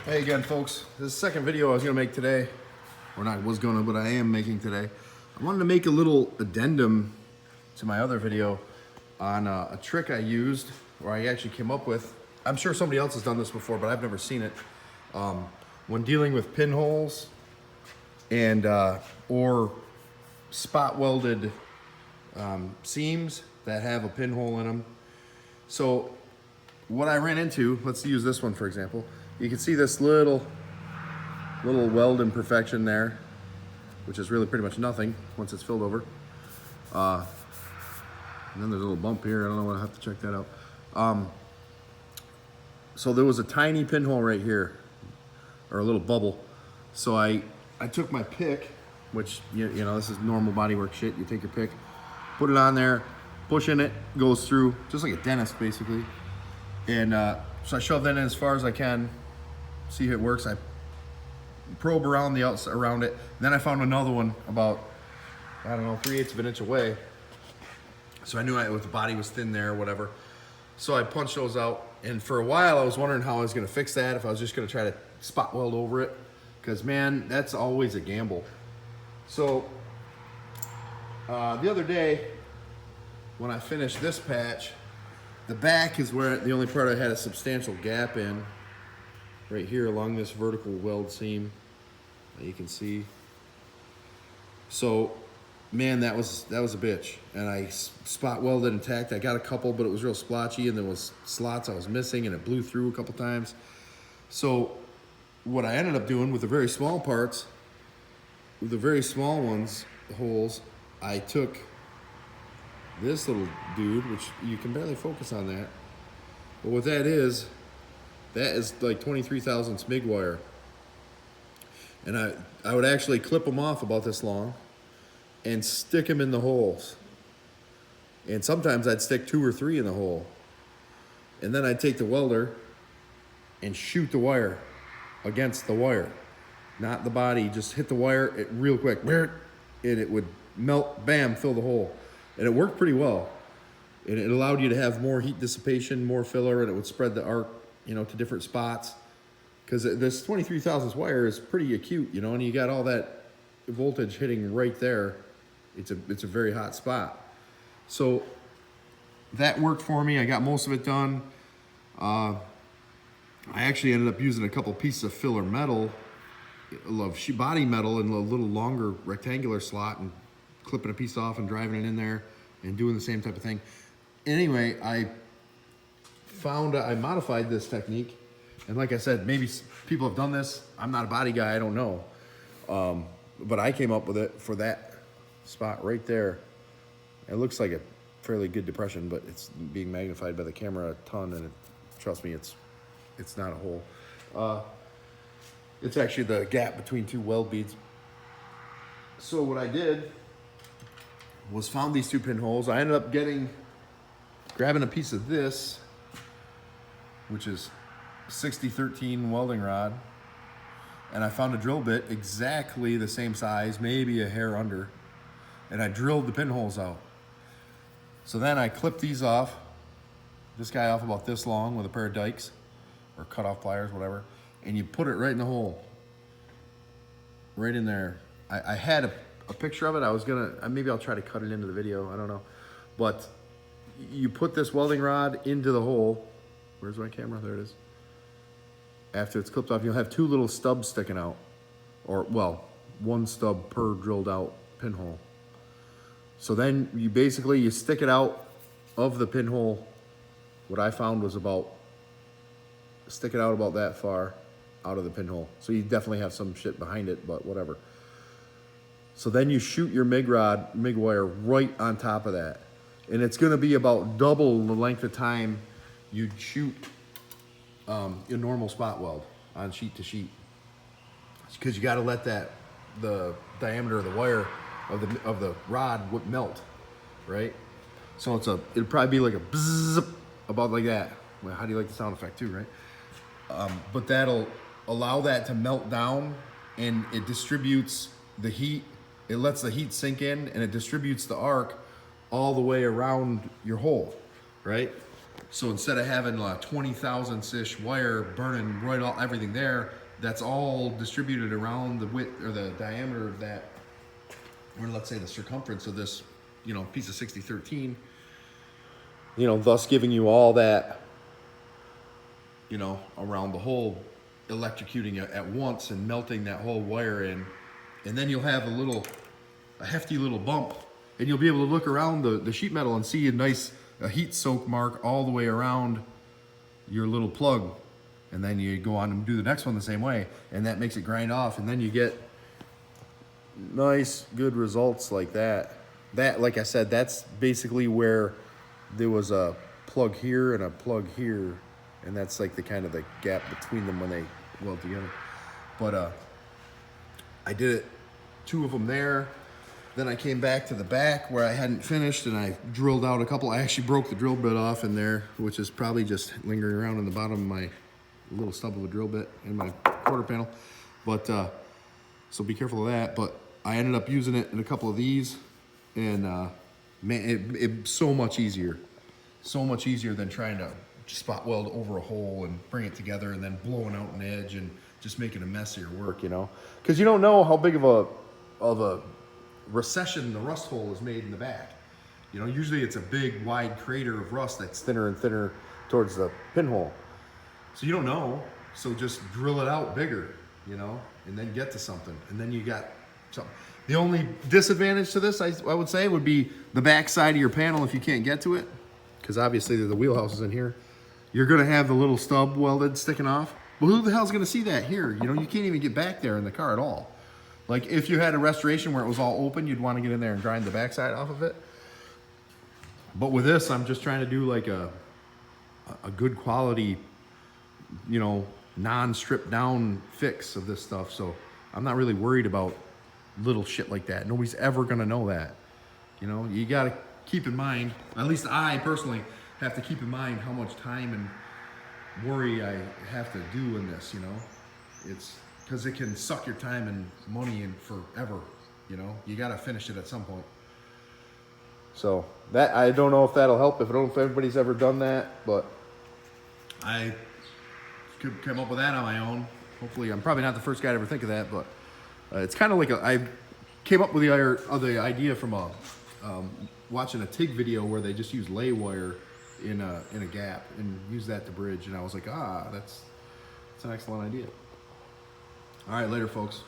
Hey again, folks. This is the second video I was gonna make today, or not was gonna, but I am making today. I wanted to make a little addendum to my other video on a trick I used, or I actually came up with. I'm sure somebody else has done this before, but I've never seen it. When dealing with pinholes and or spot welded seams that have a pinhole in them. So what I ran into, let's use this one for example. You can see this little weld imperfection there, which is really pretty much nothing once it's filled over. And then there's a little bump here. I don't know, I'll have to check that out. So there was a tiny pinhole right here, or a little bubble. So I took my pick, which, you know, this is normal bodywork shit. You take your pick, put it on there, push in it, goes through, just like a dentist basically. And so I shoved that in as far as I can, see if it works. I probe around the outside, around it. And then I found another one about, I don't know, 3/8 of an inch away. So I knew the body was thin there or whatever. So I punched those out. And for a while I was wondering how I was gonna fix that, if I was just gonna try to spot weld over it. Because man, that's always a gamble. So the other day, when I finished this patch, the back is where the only part I had a substantial gap in, right here along this vertical weld seam that you can see. So, man, that was a bitch. And I spot welded intact. I got a couple, but it was real splotchy, and there was slots I was missing, and it blew through a couple times. So, what I ended up doing with the very small parts, with the very small ones, the holes, I took this little dude, which you can barely focus on that. But what that is like 23 thousandths MIG wire. And I would actually clip them off about this long and stick them in the holes. And sometimes I'd stick 2 or 3 in the hole. And then I'd take the welder and shoot the wire against the wire. Not the body, just hit the wire real quick. And it would melt, bam, fill the hole. And it worked pretty well. And it allowed you to have more heat dissipation, more filler, and it would spread the arc, you know, to different spots. Because this 23 thousandths wire is pretty acute, you know, and you got all that voltage hitting right there. It's a very hot spot. So that worked for me. I got most of it done. I actually ended up using a couple pieces of filler metal, body metal, in a little longer rectangular slot, and clipping a piece off and driving it in there and doing the same type of thing. Anyway, I found I modified this technique, and like I said, maybe people have done this. I'm not a body guy, I don't know, but I came up with it for that spot right there. It looks like a fairly good depression, but it's being magnified by the camera a ton, and trust me, it's not a hole. It's actually the gap between 2 weld beads. So what I did was found these 2 pinholes. I ended up grabbing a piece of this, which is 6013 welding rod, and I found a drill bit exactly the same size, maybe a hair under, and I drilled the pinholes out. So then I clipped these off, this guy off about this long with a pair of dikes, or cut off pliers, whatever, and you put it right in the hole, right in there. I had a picture of it. I was gonna, maybe I'll try to cut it into the video, I don't know. But you put this welding rod into the hole. Where's my camera? There it is. After it's clipped off, you'll have 2 little stubs sticking out. Or, well, 1 stub per drilled out pinhole. So then you stick it out of the pinhole. What I found was stick it out about that far out of the pinhole. So you definitely have some shit behind it, but whatever. So then you shoot your MIG wire right on top of that. And it's gonna be about double the length of time you'd shoot a normal spot weld on sheet to sheet. Because you gotta let the diameter of the wire of the rod melt, right? So it'll probably be like a bzzz, about like that. Well, how do you like the sound effect too, right? But that'll allow that to melt down, and it distributes the heat. It lets the heat sink in, and it distributes the arc all the way around your hole, right? So instead of having 20 thousandths-ish wire burning right all everything there, that's all distributed around the width or the diameter of that, or let's say the circumference of this, you know, piece of 6013. You know, thus giving you all that, you know, around the hole, electrocuting it at once and melting that whole wire in. And then you'll have a hefty little bump, and you'll be able to look around the sheet metal and see a heat soak mark all the way around your little plug. And then you go on and do the next one the same way, and that makes it grind off, and then you get nice, good results like that. That, like I said, that's basically where there was a plug here and a plug here, and that's like the kind of the gap between them when they weld together. But I did it, 2 of them there. Then I came back to the back where I hadn't finished, and I drilled out a couple. I actually broke the drill bit off in there, which is probably just lingering around in the bottom of my little stub of a drill bit in my quarter panel. But so be careful of that. But I ended up using it in a couple of these, and man, it's so much easier than trying to spot weld over a hole and bring it together and then blowing out an edge and just making a mess of your work, you know, because you don't know how big of a recession the rust hole is made in the back. You know, usually it's a big wide crater of rust that's thinner and thinner towards the pinhole. So you don't know, so just drill it out bigger, you know, and then get to something, and then you got something. The only disadvantage to this, I would say, would be the back side of your panel if you can't get to it, because obviously the wheelhouse is in here. You're gonna have the little stub welded sticking off. Well, who the hell's gonna see that here? You know, you can't even get back there in the car at all. Like if you had a restoration where it was all open, you'd want to get in there and grind the backside off of it. But with this, I'm just trying to do like a good quality, you know, non-stripped down fix of this stuff. So I'm not really worried about little shit like that. Nobody's ever gonna know that. You know, you gotta keep in mind, at least I personally have to keep in mind how much time and worry I have to do in this, you know. It's because it can suck your time and money in forever, you know. You gotta finish it at some point. So that, I don't know if that'll help. I don't know if everybody's ever done that, but I could come up with that on my own. Hopefully, I'm probably not the first guy to ever think of that, but it's kind of like I came up with the idea from watching a TIG video where they just use lay wire in a gap and use that to bridge, and I was like, that's an excellent idea. All right, later, folks.